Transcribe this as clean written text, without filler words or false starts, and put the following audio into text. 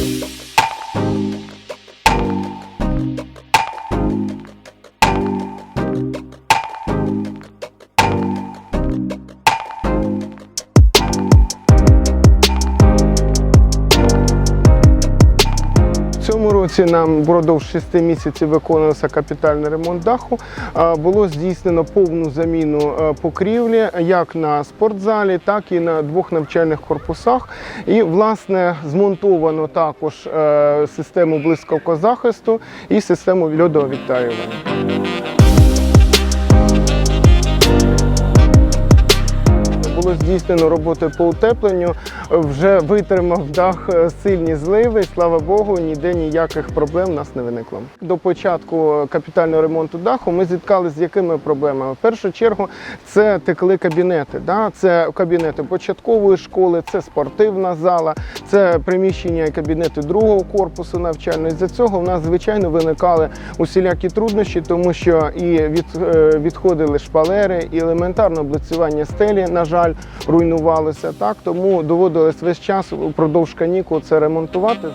В цьому році нам впродовж 6 місяців виконувався капітальний ремонт даху. Було здійснено повну заміну покрівлі як на спортзалі, так і на 2 навчальних корпусах. І, власне, змонтовано також систему блискавкозахисту і систему льодовідтаювання. Було здійснено роботи по утепленню, вже витримав дах сильні зливи, слава Богу, ніде ніяких проблем у нас не виникло. До початку капітального ремонту даху ми зіткалися з якими проблемами? В першу чергу це текли кабінети. Це кабінети початкової школи, це спортивна зала, це приміщення і кабінети другого корпусу навчального. З-за цього в нас, звичайно, виникали усілякі труднощі, тому що і відходили шпалери, і елементарно облицювання стелі, на жаль, руйнувалося. Тому доводилось весь час упродовж канікул це ремонтувати.